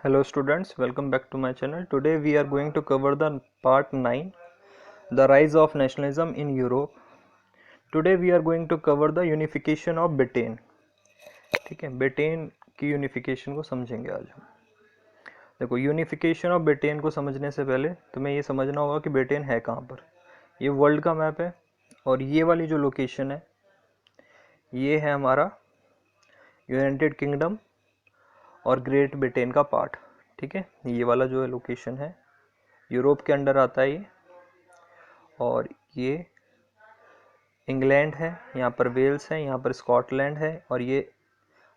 Hello students, welcome back to my channel. Today we are going to cover the part 9, the rise of nationalism in Europe. Today we are going to cover the unification of Britain. ठीक है, Britain की unification को समझेंगे आज हम। देखो, unification of Britain को समझने से पहले तुम्हें ये समझना होगा कि ब्रिटेन है कहाँ पर। ये वर्ल्ड का मैप है और ये वाली जो लोकेशन है ये है हमारा यूनाइटेड किंगडम और ग्रेट ब्रिटेन का पार्ट। ठीक है, ये वाला जो है लोकेशन है यूरोप के अंडर आता है ये, और ये इंग्लैंड है, यहाँ पर वेल्स है, यहाँ पर स्कॉटलैंड है और ये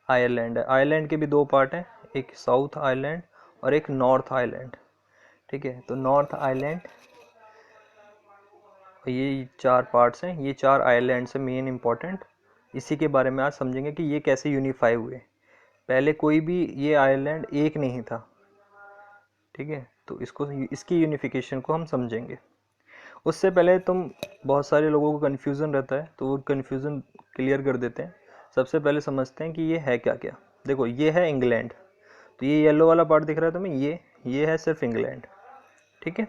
आयरलैंड है। आयरलैंड के भी दो पार्ट हैं, एक साउथ आयरलैंड और एक नॉर्थ आयरलैंड। ठीक है, तो नॉर्थ आयरलैंड, ये चार पार्ट्स हैं, ये चार आयरलैंड से मेन इंपॉर्टेंट। इसी के बारे में आज समझेंगे कि ये कैसे यूनिफाई हुए। पहले कोई भी ये आयरलैंड एक नहीं था। ठीक है, तो इसकी यूनिफिकेशन को हम समझेंगे। उससे पहले बहुत सारे लोगों को कन्फ्यूज़न रहता है, तो वो कन्फ्यूज़न क्लियर कर देते हैं। सबसे पहले समझते हैं कि ये है क्या क्या। देखो, ये है इंग्लैंड, तो ये येलो वाला पार्ट दिख रहा है तुम्हें, ये है सिर्फ इंग्लैंड। ठीक है,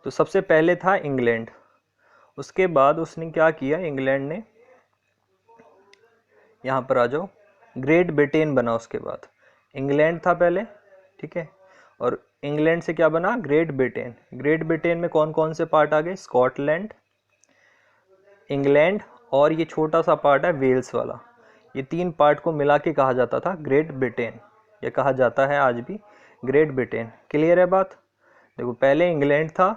तो सबसे पहले था इंग्लैंड। उसके बाद उसने क्या किया, इंग्लैंड ने, यहाँ पर आ जाओ, ग्रेट ब्रिटेन बना। उसके बाद इंग्लैंड था पहले, ठीक है, और इंग्लैंड से क्या बना, ग्रेट ब्रिटेन। ग्रेट ब्रिटेन में कौन कौन से पार्ट आ गए, स्कॉटलैंड, इंग्लैंड और ये छोटा सा पार्ट है वेल्स वाला। ये तीन पार्ट को मिला के कहा जाता था ग्रेट ब्रिटेन, ये कहा जाता है आज भी ग्रेट ब्रिटेन। क्लियर है बात। देखो, पहले इंग्लैंड था,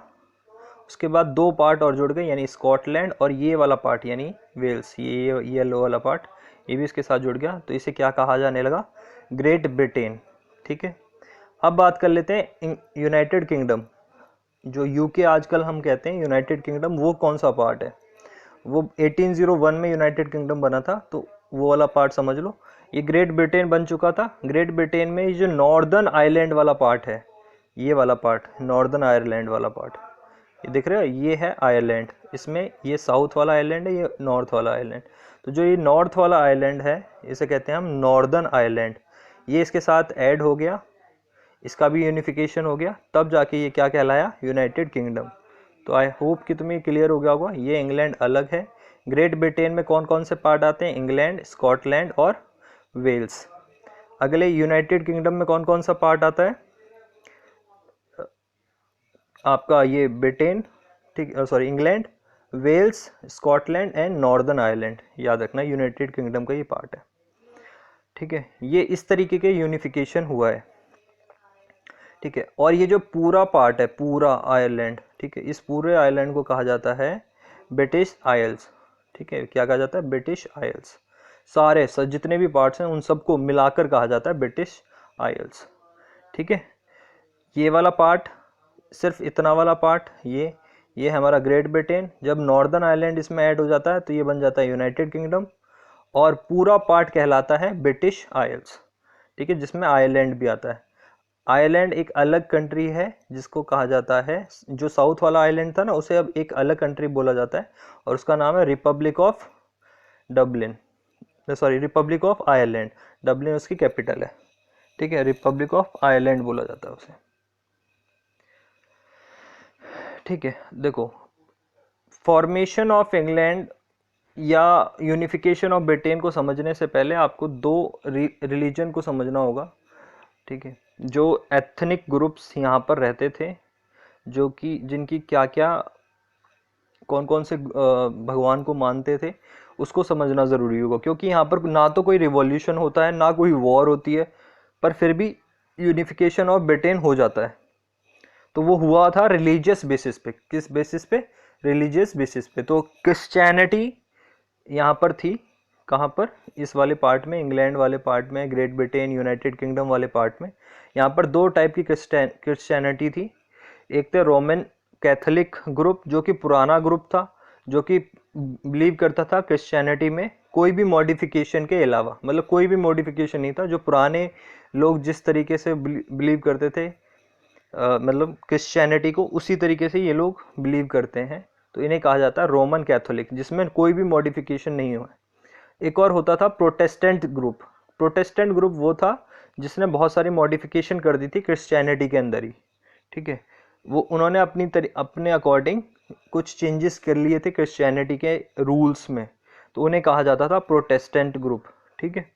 उसके बाद दो पार्ट और जुड़ गए, यानी स्कॉटलैंड और ये वाला पार्ट यानी वेल्स, ये येलो वाला पार्ट, ये भी इसके साथ जुड़ गया, तो इसे क्या कहा जाने लगा, ग्रेट ब्रिटेन। ठीक है, अब बात कर लेते हैं यूनाइटेड किंगडम। जो यूके आजकल हम कहते हैं यूनाइटेड किंगडम, वो कौन सा पार्ट है, वो 1801 में यूनाइटेड किंगडम बना था, तो वो वाला पार्ट समझ लो। ये ग्रेट ब्रिटेन बन चुका था। ग्रेट ब्रिटेन में जो नॉर्दर्न आयरलैंड वाला पार्ट है, ये वाला पार्ट, नॉर्दर्न आयरलैंड वाला पार्ट, ये दिख रहा है, ये है आयरलैंड। इसमें ये साउथ वाला आयरलैंड है, ये नॉर्थ वाला आयरलैंड। तो जो ये नॉर्थ वाला आयरलैंड है, इसे कहते हैं हम नॉर्दर्न आयरलैंड। ये इसके साथ ऐड हो गया, इसका भी यूनिफिकेशन हो गया, तब जाके ये क्या कहलाया, यूनाइटेड किंगडम। तो आई होप कि तुम्हें क्लियर हो गया होगा। ये इंग्लैंड अलग है। ग्रेट ब्रिटेन में कौन कौन से पार्ट आते हैं, इंग्लैंड, स्कॉटलैंड और वेल्स। अगले यूनाइटेड किंगडम में कौन कौन सा पार्ट आता है, आपका ये ब्रिटेन, ठीक, sorry, England, Wales, Scotland and Northern Ireland. याद रखना, यूनाइटेड किंगडम का ये पार्ट है। ठीक है, ये इस तरीके के यूनिफिकेशन हुआ है। ठीक है, और ये जो पूरा पार्ट है, पूरा आयरलैंड, ठीक है, इस पूरे आयरलैंड को कहा जाता है ब्रिटिश आइल्स। ठीक है, क्या कहा जाता है, ब्रिटिश आइल्स। सारे जितने भी पार्ट्स हैं उन सबको मिलाकर कहा जाता है ब्रिटिश आइल्स। ठीक है, ये वाला पार्ट, सिर्फ इतना वाला पार्ट, ये हमारा ग्रेट ब्रिटेन। जब नॉर्दर्न आयरलैंड इसमें ऐड हो जाता है तो ये बन जाता है यूनाइटेड किंगडम, और पूरा पार्ट कहलाता है ब्रिटिश आइल्स। ठीक है, जिसमें आयरलैंड भी आता है। आयरलैंड एक अलग कंट्री है जिसको कहा जाता है, जो साउथ वाला आयरलैंड था ना, उसे अब एक अलग कंट्री बोला जाता है और उसका नाम है Republic of Dublin, sorry, Republic of Ireland. Dublin उसकी कैपिटल है। ठीक है, रिपब्लिक ऑफ आयरलैंड बोला जाता है उसे। ठीक है, देखो, फॉर्मेशन ऑफ इंग्लैंड या यूनिफिकेशन ऑफ ब्रिटेन को समझने से पहले आपको दो रिलीजन को समझना होगा। ठीक है, जो एथनिक ग्रुप्स यहाँ पर रहते थे, जो कि जिनकी क्या क्या, कौन कौन से भगवान को मानते थे, उसको समझना ज़रूरी होगा। क्योंकि यहाँ पर ना तो कोई रिवॉल्यूशन होता है, ना कोई वॉर होती है, पर फिर भी यूनिफिकेशन ऑफ ब्रिटेन हो जाता है। तो वो हुआ था रिलीजियस बेसिस पे। किस बेसिस पे, रिलीजियस बेसिस पे। तो क्रिश्चियनिटी यहाँ पर थी, कहाँ पर, इस वाले पार्ट में, इंग्लैंड वाले पार्ट में, ग्रेट ब्रिटेन यूनाइटेड किंगडम वाले पार्ट में। यहाँ पर दो टाइप की क्रिश्चियनिटी थी। एक तो रोमन कैथोलिक ग्रुप, जो कि पुराना ग्रुप था, जो कि बिलीव करता था क्रिश्चियनिटी में कोई भी मॉडिफिकेशन के अलावा, मतलब कोई भी मॉडिफिकेशन नहीं था। जो पुराने लोग जिस तरीके से बिलीव करते थे, मतलब क्रिश्चियनिटी को, उसी तरीके से ये लोग बिलीव करते हैं। तो इन्हें कहा जाता है रोमन कैथोलिक, जिसमें कोई भी मॉडिफिकेशन नहीं हुआ। एक और होता था प्रोटेस्टेंट ग्रुप। प्रोटेस्टेंट ग्रुप वो था जिसने बहुत सारी मॉडिफिकेशन कर दी थी क्रिश्चियनिटी के अंदर ही, ठीक है। वो उन्होंने अपने अकॉर्डिंग कुछ चेंजेस कर लिए थे क्रिश्चियनिटी के रूल्स में, तो उन्हें कहा जाता था प्रोटेस्टेंट ग्रुप, ठीक है।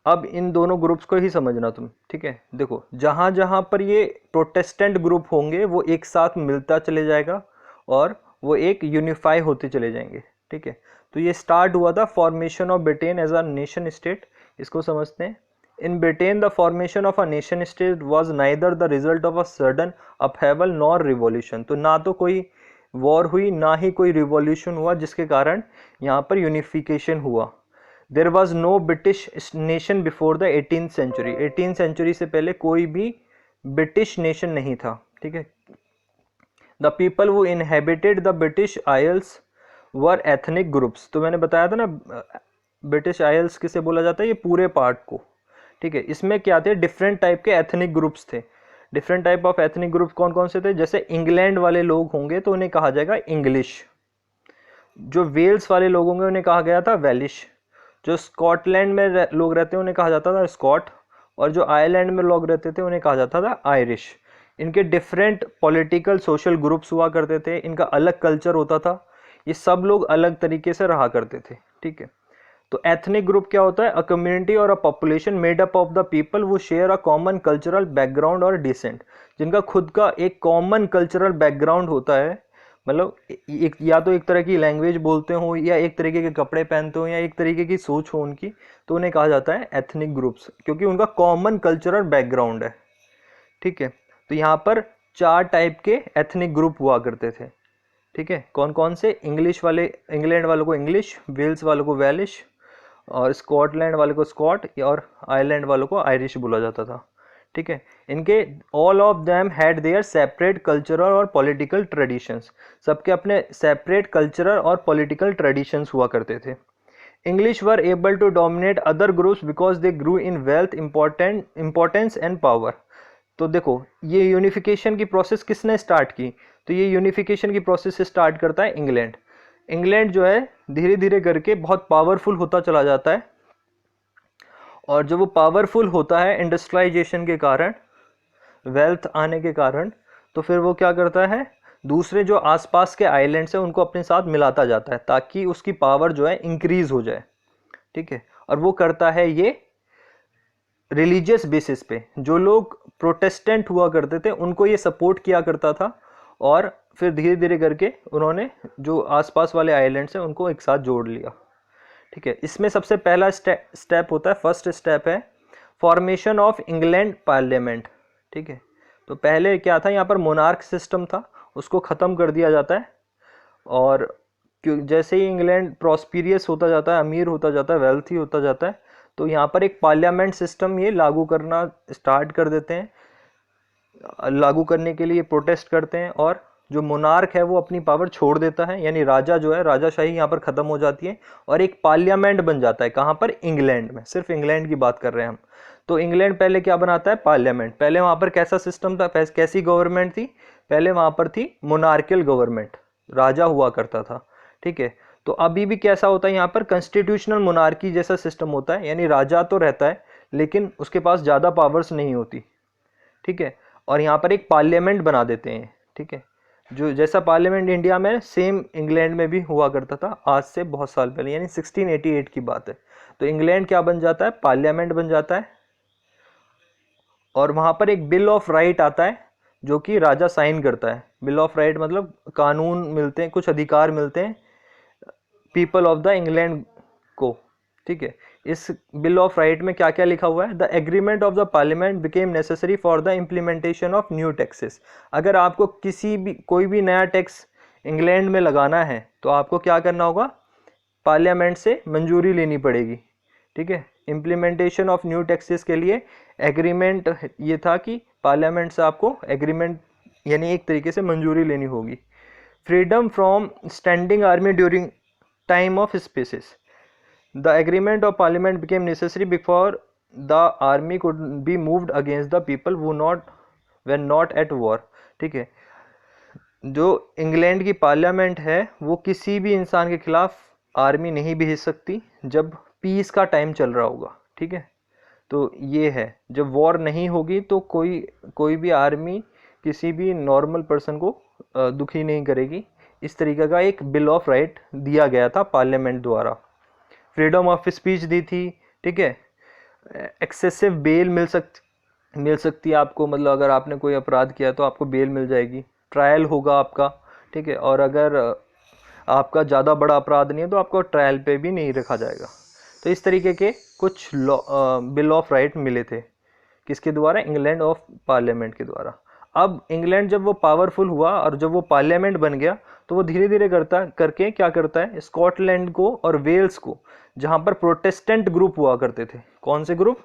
अब इन दोनों ग्रुप्स को ही समझना तुम, ठीक है। देखो जहाँ जहाँ पर ये प्रोटेस्टेंट ग्रुप होंगे वो एक साथ मिलता चले जाएगा और वो एक यूनिफाई होते चले जाएंगे, ठीक है। तो ये स्टार्ट हुआ था formation of Britain as a nation state, इसको समझते हैं। In Britain the formation of a nation state was neither the result of a sudden upheaval nor revolution, तो ना तो कोई वॉर हुई ना ही कोई रिवॉल्यूशन हुआ जिसके कारण यहाँ पर यूनिफिकेशन हुआ। There was no British nation before the 18th century, 18th century से पहले कोई भी ब्रिटिश नेशन नहीं था, ठीक है। द पीपल वो inhabited the British Isles were ethnic groups, तो मैंने बताया था ना ब्रिटिश आइल्स किसे बोला जाता है, ये पूरे पार्ट को, ठीक है। इसमें क्या थे, डिफरेंट टाइप के एथनिक ग्रुप्स थे। Different type of ethnic group कौन कौन से थे, जैसे इंग्लैंड वाले लोग होंगे तो उन्हें कहा जाएगा इंग्लिश, जो वेल्स वाले लोग होंगे उन्हें कहा गया था वेलिश, जो स्कॉटलैंड में लोग रहते हैं उन्हें कहा जाता था स्कॉट, और जो आयरलैंड में लोग रहते थे उन्हें कहा जाता था आयरिश। इनके डिफरेंट पॉलिटिकल सोशल ग्रुप्स हुआ करते थे, इनका अलग कल्चर होता था, ये सब लोग अलग तरीके से रहा करते थे, ठीक है। तो एथनिक ग्रुप क्या होता है, अ कम्युनिटी और a population made up of the people वो share a common cultural background और डिसेंट, जिनका खुद का एक कॉमन कल्चरल बैकग्राउंड होता है, मतलब एक या तो एक तरह की लैंग्वेज बोलते हो या एक तरीके के कपड़े पहनते हो या एक तरीके की सोच हो उनकी, तो उन्हें कहा जाता है एथनिक ग्रुप्स, क्योंकि उनका कॉमन कल्चरल बैकग्राउंड है, ठीक है। तो यहाँ पर 4 टाइप के एथनिक ग्रुप हुआ करते थे, ठीक है। कौन कौन से, इंग्लिश वाले, इंग्लैंड वालों को इंग्लिश, वेल्स वालों को वेलिश, और स्कॉटलैंड वाले को स्कॉट, और आयरलैंड वालों को आयरिश बोला जाता था, ठीक है। इनके all of them had their separate cultural और पॉलिटिकल ट्रेडिशंस, सबके अपने सेपरेट कल्चरल और पॉलिटिकल ट्रेडिशंस हुआ करते थे। English were able to dominate other groups because they grew in wealth importance and power. तो देखो ये यूनिफिकेशन की प्रोसेस किसने स्टार्ट की, तो ये यूनिफिकेशन की प्रोसेस स्टार्ट करता है इंग्लैंड। इंग्लैंड जो है धीरे धीरे करके बहुत पावरफुल होता चला जाता है, और जब वो पावरफुल होता है इंडस्ट्रियलाइजेशन के कारण, वेल्थ आने के कारण, तो फिर वो क्या करता है, दूसरे जो आसपास के आइलैंड्स हैं उनको अपने साथ मिलाता जाता है ताकि उसकी पावर जो है इंक्रीज हो जाए, ठीक है। और वो करता है ये रिलीजियस बेसिस पे, जो लोग प्रोटेस्टेंट हुआ करते थे उनको ये सपोर्ट किया करता था, और फिर धीरे धीरे करके उन्होंने जो आसपास वाले आइलैंड्स हैं उनको एक साथ जोड़ लिया, ठीक है। इसमें सबसे पहला स्टेप होता है, फर्स्ट स्टेप है फॉर्मेशन ऑफ इंग्लैंड पार्लियामेंट, ठीक है। तो पहले क्या था, यहाँ पर मोनार्क सिस्टम था, उसको ख़त्म कर दिया जाता है, और जैसे ही इंग्लैंड प्रॉस्पिरियस होता जाता है, अमीर होता जाता है, वेल्थी होता जाता है, तो यहाँ पर एक पार्लियामेंट सिस्टम ये लागू करना स्टार्ट कर देते हैं। लागू करने के लिए प्रोटेस्ट करते हैं, और जो मोनार्क है वो अपनी पावर छोड़ देता है, यानी राजा जो है, राजाशाही यहाँ पर ख़त्म हो जाती है, और एक पार्लियामेंट बन जाता है। कहाँ पर, इंग्लैंड में, सिर्फ इंग्लैंड की बात कर रहे हैं हम। तो इंग्लैंड पहले क्या बनाता है, पार्लियामेंट। पहले वहाँ पर कैसा सिस्टम था, कैसी गवर्नमेंट थी, पहले वहाँ पर थी मोनार्कियल गवर्नमेंट, राजा हुआ करता था, ठीक है। तो अभी भी कैसा होता है, यहाँ पर कॉन्स्टिट्यूशनल मोनार्की जैसा सिस्टम होता है, यानी राजा तो रहता है लेकिन उसके पास ज़्यादा पावर्स नहीं होती, ठीक है। और यहाँ पर एक पार्लियामेंट बना देते हैं, ठीक है। जो जैसा पार्लियामेंट इंडिया में सेम इंग्लैंड में भी हुआ करता था आज से बहुत साल पहले, यानी 1688 की बात है। तो इंग्लैंड क्या बन जाता है, पार्लियामेंट बन जाता है, और वहाँ पर एक बिल ऑफ राइट आता है जो कि राजा साइन करता है। बिल ऑफ राइट मतलब कानून मिलते हैं, कुछ अधिकार मिलते हैं पीपल ऑफ द इंग्लैंड को, ठीक है। इस बिल ऑफ राइट में क्या क्या लिखा हुआ है, the agreement of the parliament became necessary for the implementation of new taxes. अगर आपको कोई भी नया टैक्स इंग्लैंड में लगाना है तो आपको क्या करना होगा, पार्लियामेंट से मंजूरी लेनी पड़ेगी, ठीक है। इम्प्लीमेंटेशन ऑफ न्यू टैक्सेस के लिए एग्रीमेंट ये था कि पार्लियामेंट से आपको एग्रीमेंट यानी एक तरीके से मंजूरी लेनी होगी। Freedom from standing army during time of spaces, the agreement of parliament became necessary before the army could be moved against the people वो नॉट एट वॉर, ठीक है। जो इंग्लैंड की पार्लियामेंट है वो किसी भी इंसान के खिलाफ आर्मी नहीं भेज सकती जब पीस का टाइम चल रहा होगा, ठीक है। तो ये है, जब वॉर नहीं होगी तो कोई भी आर्मी किसी भी नॉर्मल पर्सन को दुखी नहीं करेगी। इस तरीके का एक बिल ऑफ राइट दिया गया था पार्लियामेंट द्वारा। फ्रीडम ऑफ स्पीच दी थी, ठीक है। एक्सेसिव बेल मिल सकती है आपको, मतलब अगर आपने कोई अपराध किया तो आपको बेल मिल जाएगी। ट्रायल होगा आपका, ठीक है। और अगर आपका ज़्यादा बड़ा अपराध नहीं है तो आपको ट्रायल पे भी नहीं रखा जाएगा। तो इस तरीके के कुछ बिल ऑफ राइट मिले थे, किसके द्वारा? इंग्लैंड ऑफ पार्लियामेंट के द्वारा। अब इंग्लैंड जब वो पावरफुल हुआ और जब वो पार्लियामेंट बन गया तो वो धीरे धीरे करके क्या करता है, स्कॉटलैंड को और वेल्स को, जहां पर प्रोटेस्टेंट ग्रुप हुआ करते थे। कौन से ग्रुप?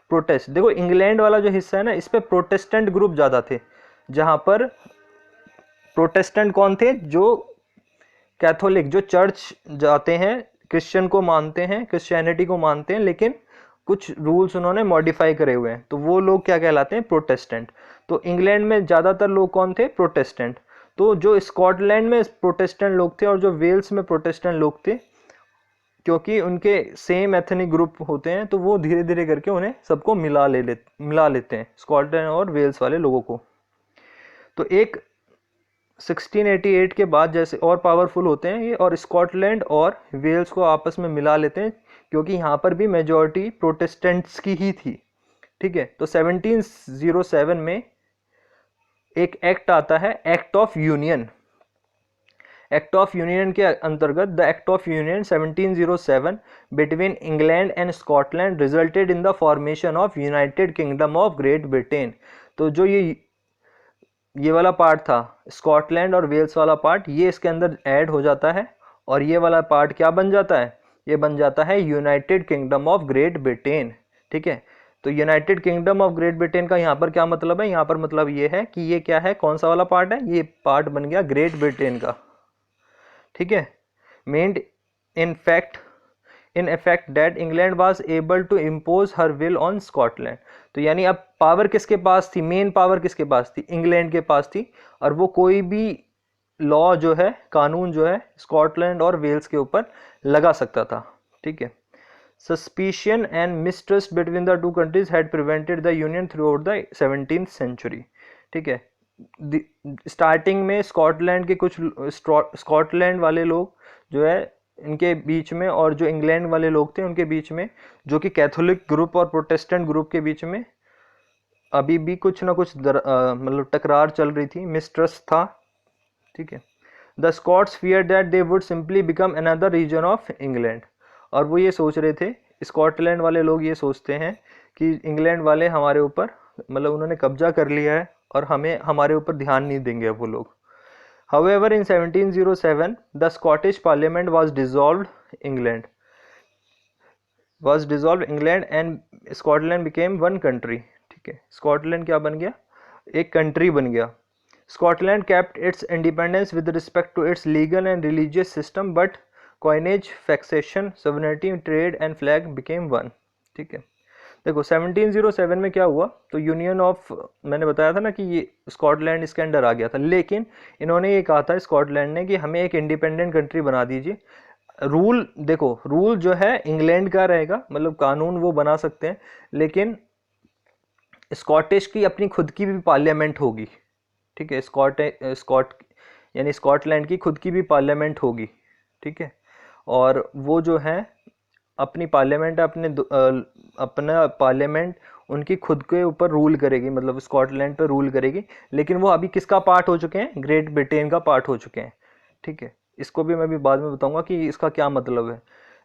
प्रोटेस्ट। देखो इंग्लैंड वाला जो हिस्सा है ना, इस पे प्रोटेस्टेंट ग्रुप ज्यादा थे। जहां पर प्रोटेस्टेंट कौन थे? जो कैथोलिक, जो चर्च जाते हैं, क्रिश्चियन को मानते हैं, क्रिश्चियनिटी को मानते हैं, लेकिन कुछ रूल्स उन्होंने मॉडिफाई करे हुए हैं, तो वो लोग क्या कहलाते हैं? प्रोटेस्टेंट। तो इंग्लैंड में ज़्यादातर लोग कौन थे? प्रोटेस्टेंट। तो जो स्कॉटलैंड में प्रोटेस्टेंट लोग थे और जो वेल्स में प्रोटेस्टेंट लोग थे, क्योंकि उनके सेम एथनिक ग्रुप होते हैं, तो वो धीरे धीरे करके उन्हें सबको मिला लेते हैं, स्कॉटलैंड और वेल्स वाले लोगों को। तो एक 1688 के बाद जैसे और पावरफुल होते हैं ये, और स्कॉटलैंड और वेल्स को आपस में मिला लेते हैं, क्योंकि यहाँ पर भी मेजॉरिटी प्रोटेस्टेंट्स की ही थी, ठीक है। तो 1707 में एक एक्ट आता है, act of union. Act of union के अंतर्गत the act of union 1707 between England and Scotland resulted in the formation of United kingdom of great Britain. तो जो ये वाला पार्ट था, स्कॉटलैंड और वेल्स वाला पार्ट, ये इसके अंदर ऐड हो जाता है, और ये वाला पार्ट क्या बन जाता है? ये बन जाता है United kingdom of great Britain, ठीक है। तो United kingdom of great Britain का यहाँ पर क्या मतलब है? यहाँ पर मतलब ये है कि ये क्या है, कौन सा वाला पार्ट है? ये पार्ट बन गया ग्रेट ब्रिटेन का, ठीक है। Meant in effect that England was able to impose her will on Scotland. तो यानी अब पावर किसके पास थी? मेन पावर किसके पास थी? इंग्लैंड के पास थी, और वो कोई भी लॉ जो है, कानून जो है, स्कॉटलैंड और वेल्स के ऊपर लगा सकता था, ठीक है। Suspicion and mistrust between the two countries had prevented the union through the 17th century, ठीक है। स्टार्टिंग में स्कॉटलैंड के कुछ स्कॉटलैंड वाले लोग जो है, इनके बीच में, और जो इंग्लैंड वाले लोग थे उनके बीच में, जो कि कैथोलिक ग्रुप और प्रोटेस्टेंट ग्रुप के बीच में अभी भी कुछ ना कुछ मतलब टकरार चल रही थी, मिसट्रस्ट था, ठीक है। The Scots fear that they would simply become another region of England. और वो ये सोच रहे थे, स्कॉटलैंड वाले लोग ये सोचते हैं कि इंग्लैंड वाले हमारे ऊपर, मतलब उन्होंने कब्जा कर लिया है और हमारे ऊपर ध्यान नहीं देंगे अब वो लोग। However, in 1707, the Scottish Parliament was dissolved. England and Scotland became one country. ठीक है, स्कॉटलैंड क्या बन गया? एक कंट्री बन गया। Scotland kept its independence with respect to its legal and religious system, but coinage, taxation, sovereignty, trade and flag became one. ठीक है। देखो 1707 में क्या हुआ, तो यूनियन ऑफ, मैंने बताया था ना कि ये स्कॉटलैंड इसके अंडर आ गया था, लेकिन इन्होंने ये कहा था स्कॉटलैंड ने कि हमें एक इंडिपेंडेंट कंट्री बना दीजिए। रूल देखो, रूल जो है इंग्लैंड का रहेगा, मतलब कानून वो बना सकते हैं, लेकिन स्कॉटिश की अपनी खुद की भी पार्लियामेंट होगी, ठीक है। यानी स्कॉटलैंड की खुद की भी पार्लियामेंट होगी, ठीक है। और वो जो है अपनी पार्लियामेंट, अपना पार्लियामेंट उनकी खुद के ऊपर रूल करेगी, मतलब स्कॉटलैंड पर रूल करेगी, लेकिन वो अभी किसका पार्ट हो चुके हैं? ग्रेट ब्रिटेन का पार्ट हो चुके हैं, ठीक है। इसको भी मैं भी बाद में बताऊंगा कि इसका क्या मतलब है।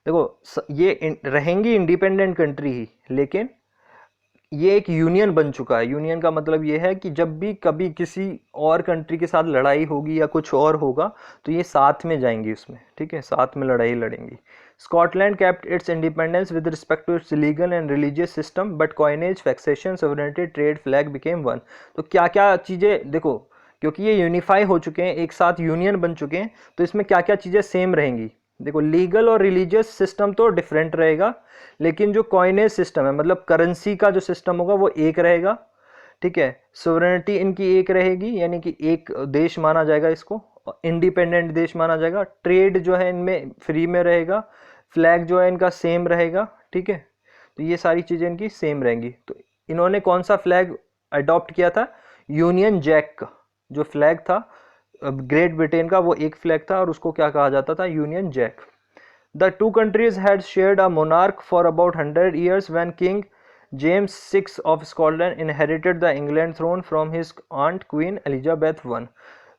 देखो ये रहेंगी इंडिपेंडेंट कंट्री ही, लेकिन ये एक यूनियन बन चुका है। यूनियन का मतलब ये है कि जब भी कभी किसी और कंट्री के साथ लड़ाई होगी या कुछ और होगा तो ये साथ में जाएंगी उसमें, ठीक है, साथ में लड़ाई लड़ेंगी। Scotland kept its independence with respect to its legal and religious system, but coinage, taxation, sovereignty, trade, flag became one. तो क्या क्या चीज़ें देखो, क्योंकि ये यूनिफाई हो चुके हैं, एक साथ यूनियन बन चुके हैं, तो इसमें क्या क्या चीज़ें सेम रहेंगी। देखो लीगल और रिलीजियस सिस्टम तो डिफरेंट रहेगा, लेकिन जो कॉइनेज सिस्टम है, मतलब करेंसी का जो सिस्टम होगा वो एक रहेगा, ठीक है। सोवरेनिटी इनकी एक रहेगी, यानी कि एक देश माना जाएगा इसको, इंडिपेंडेंट देश माना जाएगा। ट्रेड जो है इनमें फ्री में रहेगा, फ्लैग जो है इनका सेम रहेगा, ठीक है। तो ये सारी चीज़ें इनकी सेम रहेंगी। तो इन्होंने कौन सा फ्लैग अडॉप्ट किया था, यूनियन जैक का जो फ्लैग था ग्रेट ब्रिटेन का, वो एक फ्लैग था और उसको क्या कहा जाता था, Union Jack. The two countries had shared a monarch for about 100 years when King James VI of Scotland inherited the England throne from his aunt Queen Elizabeth I.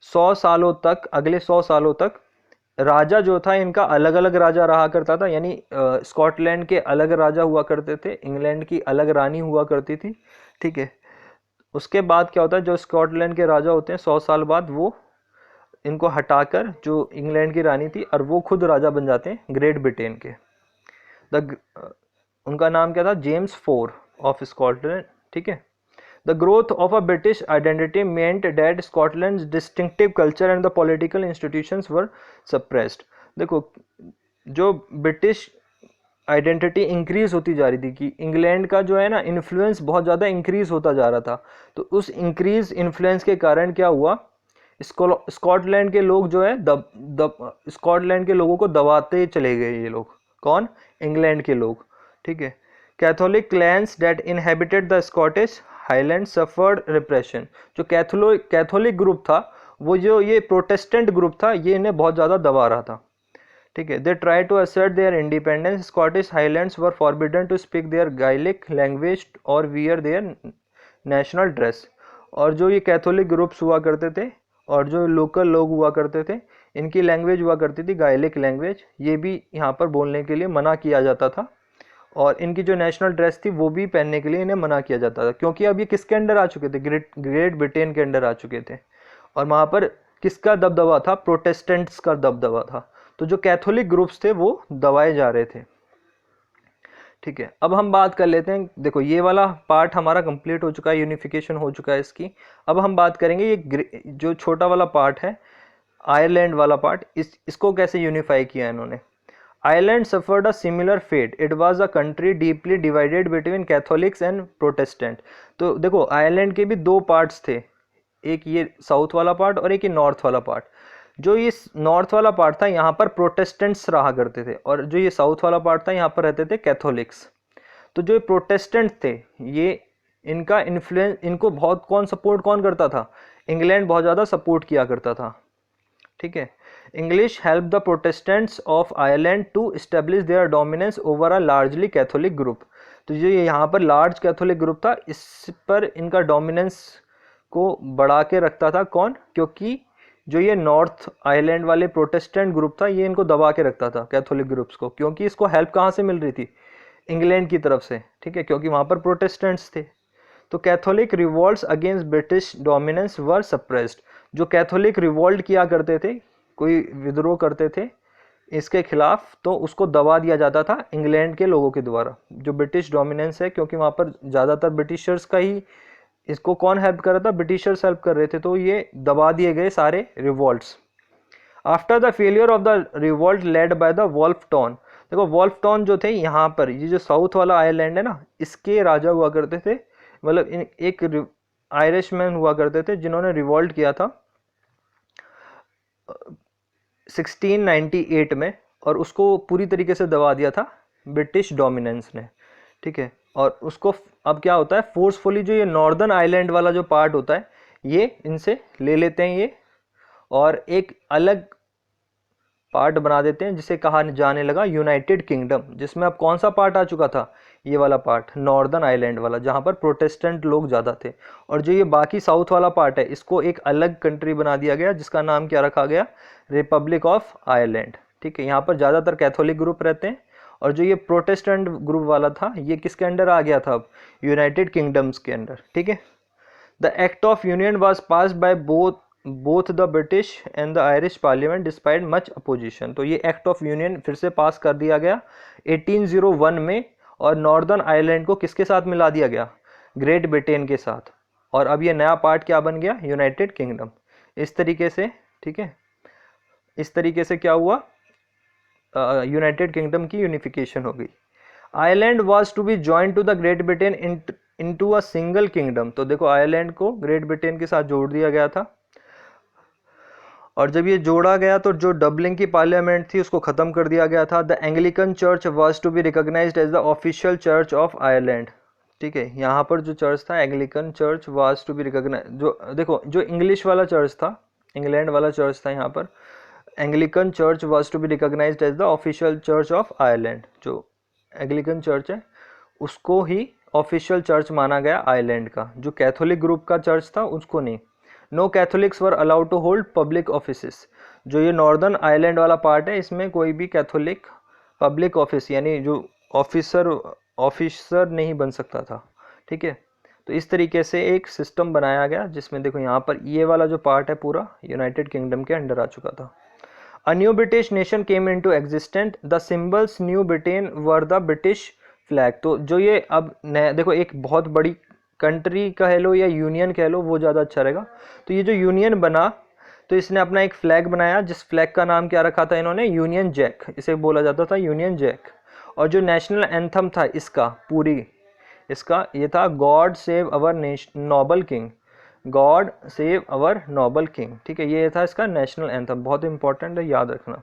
100 सालों तक, अगले 100 सालों तक राजा जो था इनका अलग अलग राजा रहा करता था, यानी स्कॉटलैंड के अलग राजा हुआ करते थे, इंग्लैंड की अलग रानी हुआ करती थी। ठीक है, उसके बाद क्या होता है, जो स्कॉटलैंड के राजा होते हैं 100 साल बाद वो इनको हटाकर जो इंग्लैंड की रानी थी और वो खुद राजा बन जाते हैं ग्रेट ब्रिटेन के। उनका नाम क्या था, जेम्स IV ऑफ स्कॉटलैंड। ठीक है, the growth of a British identity meant that Scotland distinctive culture and the political institutions were suppressed. देखो, जो ब्रिटिश आइडेंटिटी इंक्रीज होती जा रही थी कि इंग्लैंड का जो है ना इन्फ्लुएंस बहुत ज़्यादा इंक्रीज होता जा रहा था, तो उस इंक्रीज इन्फ्लुएंस के कारण क्या हुआ, स्कॉटलैंड के लोग जो है स्कॉटलैंड के लोगों को दबाते चले गए ये लोग। कौन, इंग्लैंड के लोग। ठीक है, Catholic clans that inhabited the Scottish Highland suffered repression. जो कैथोलिक ग्रुप था, वो जो ये प्रोटेस्टेंट ग्रुप था, ये इन्हें बहुत ज़्यादा दबा रहा था। ठीक है, they try to assert their independence. Scottish highlands were forbidden to speak their Gaelic language और वियर देयर नेशनल ड्रेस। और जो ये कैथोलिक ग्रुप्स हुआ करते थे और जो लोकल लोग हुआ करते थे, इनकी लैंग्वेज हुआ करती थी गायलिक लैंग्वेज, ये भी यहाँ पर बोलने के लिए मना किया जाता था। और इनकी जो नेशनल ड्रेस थी वो भी पहनने के लिए इन्हें मना किया जाता था, क्योंकि अब ये किसके अंडर आ चुके थे, ग्रेट ब्रिटेन के अंडर आ चुके थे। और वहाँ पर किसका दबदबा था, प्रोटेस्टेंट्स का दबदबा था। तो जो कैथोलिक ग्रुप्स थे वो दबाए जा रहे थे। ठीक है, अब हम बात कर लेते हैं। देखो, ये वाला पार्ट हमारा कंप्लीट हो चुका है, यूनिफिकेशन हो चुका है इसकी। अब हम बात करेंगे ये जो छोटा वाला पार्ट है, आयरलैंड वाला पार्ट, इसको कैसे यूनिफाई किया इन्होंने। Ireland suffered a similar fate, it was a country deeply divided between Catholics and Protestant. तो देखो, आयरलैंड के भी दो पार्ट्स थे, एक ये साउथ वाला पार्ट और एक ये नॉर्थ वाला पार्ट। जो ये नॉर्थ वाला पार्ट था, यहाँ पर प्रोटेस्टेंट्स रहा करते थे, और जो ये साउथ वाला पार्ट था, यहाँ पर रहते थे कैथोलिक्स। तो जो प्रोटेस्टेंट थे, ये इनका इन्फ्लुएंस, इनको बहुत कौन करता था, इंग्लैंड बहुत ज़्यादा सपोर्ट किया करता था। ठीक है, English help the Protestants of Ireland to establish their dominance over a largely Catholic group. तो जो यहाँ पर लार्ज कैथोलिक ग्रुप था, इस पर इनका डोमिनेंस को बढ़ा के रखता था। कौन, क्योंकि जो ये नॉर्थ आइलैंड वाले प्रोटेस्टेंट ग्रुप था, ये इनको दबा के रखता था कैथोलिक ग्रुप्स को, क्योंकि इसको हेल्प कहाँ से मिल रही थी, इंग्लैंड की तरफ से। ठीक है, क्योंकि वहाँ पर प्रोटेस्टेंट्स थे। तो Catholic revolts against British dominance were suppressed. जो कैथोलिक रिवॉल्ट किया करते थे, कोई विद्रोह करते थे इसके खिलाफ, तो उसको दबा दिया जाता था इंग्लैंड के लोगों के द्वारा, जो ब्रिटिश डोमिनेंस है, क्योंकि वहाँ पर ज़्यादातर ब्रिटिशर्स का ही, इसको कौन हेल्प कर रहा था, ब्रिटिशर्स हेल्प कर रहे थे, तो ये दबा दिए गए सारे revolts. After the failure of the revolt led by the Wolfe Tone. देखो, वॉल्फ टाउन जो थे, यहाँ पर ये जो साउथ वाला आयरलैंड है ना, इसके राजा हुआ करते थे, मतलब एक आयरिशमैन हुआ करते थे जिन्होंने रिवॉल्ट किया था 1698 में, और उसको पूरी तरीके से दबा दिया था ब्रिटिश डोमिनेंस ने। ठीक है, और उसको अब क्या होता है, फोर्सफुली जो ये नॉर्दर्न आइलैंड वाला जो पार्ट होता है, ये इनसे ले लेते हैं ये, और एक अलग पार्ट बना देते हैं जिसे कहा जाने लगा यूनाइटेड किंगडम, जिसमें अब कौन सा पार्ट आ चुका था, ये वाला पार्ट, नॉर्दर्न आइलैंड वाला, जहाँ पर प्रोटेस्टेंट लोग ज़्यादा थे। और जो ये बाकी साउथ वाला पार्ट है, इसको एक अलग कंट्री बना दिया गया, जिसका नाम क्या रखा गया, रिपब्लिक ऑफ आयरलैंड। ठीक है, यहाँ पर ज़्यादातर कैथोलिक ग्रुप रहते हैं, और जो ये प्रोटेस्टेंट ग्रुप वाला था, ये किसके अंडर आ गया था, अब यूनाइटेड किंगडम्स के अंडर। ठीक है, the act of union was pass by both the British and the Irish parliament despite much opposition. तो ये एक्ट ऑफ यूनियन फिर से पास कर दिया गया 1801 में, और नॉर्दर्न आयरलैंड को किसके साथ मिला दिया गया, ग्रेट ब्रिटेन के साथ। और अब ये नया पार्ट क्या बन गया, यूनाइटेड किंगडम। इस तरीके से, ठीक है, इस तरीके से क्या हुआ, यूनाइटेड किंगडम की यूनिफिकेशन हो गई। Ireland was to be joint to the Great Britain into a single kingdom. तो देखो, आयरलैंड को ग्रेट ब्रिटेन के साथ जोड़ दिया गया था, और जब ये जोड़ा गया तो जो डबलिंग की पार्लियामेंट थी उसको ख़त्म कर दिया गया था। The Anglican church was to be recognised as the official church of Ireland. ठीक है, यहाँ पर जो चर्च था Anglican church was to be recognise, जो देखो जो इंग्लिश वाला चर्च था, इंग्लैंड वाला चर्च था, यहाँ पर Anglican church was to be recognised as the official church of Ireland. जो एंग्लिकन चर्च है उसको ही ऑफिशियल चर्च माना गया आयरलैंड का। जो कैथोलिक ग्रुप का चर्च था उसको नहीं। No Catholics were allowed to hold public offices. जो ये नॉर्दर्न आयरलैंड वाला पार्ट है इसमें कोई भी कैथोलिक पब्लिक ऑफिस यानी जो ऑफिसर नहीं बन सकता था। ठीक है, तो इस तरीके से एक सिस्टम बनाया गया जिसमें देखो यहाँ पर ये वाला जो पार्ट है पूरा यूनाइटेड किंगडम के अंडर आ चुका था। A new British nation came into existence. The symbols New Britain were the British flag. तो जो ये अब नया देखो एक बहुत बड़ी कंट्री कह लो या यूनियन कह लो वो ज़्यादा अच्छा रहेगा। तो ये जो यूनियन बना तो इसने अपना एक फ्लैग बनाया जिस फ्लैग का नाम क्या रखा था इन्होंने, यूनियन जैक, इसे बोला जाता था यूनियन जैक। और जो नेशनल एंथम था इसका पूरी इसका ये था God save our Nobel king, God save our Nobel king. ठीक है, ये था इसका नेशनल एंथम, बहुत इंपॉर्टेंट है, याद रखना।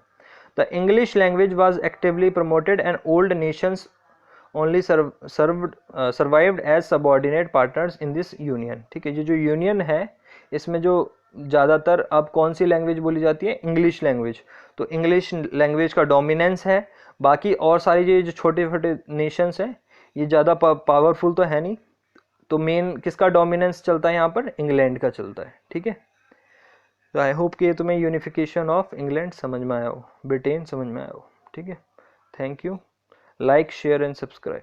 The English language was actively promoted and old nations only survived as subordinate partners in this union. ठीक है, ये जो यूनियन है इसमें जो ज़्यादातर अब कौन सी लैंग्वेज बोली जाती है, इंग्लिश लैंग्वेज। तो इंग्लिश लैंग्वेज का डोमिनेंस है, बाकी और सारी ये जो छोटे छोटे नेशंस हैं ये ज़्यादा पावरफुल तो है नहीं। तो मेन किसका डोमिनेंस चलता है यहाँ पर, इंग्लैंड का चलता है। ठीक है, तो आई होप कि तुम्हें यूनिफिकेशन ऑफ इंग्लैंड समझ में आया हो, ब्रिटेन समझ में आया हो। ठीक है, thank you, like share and subscribe.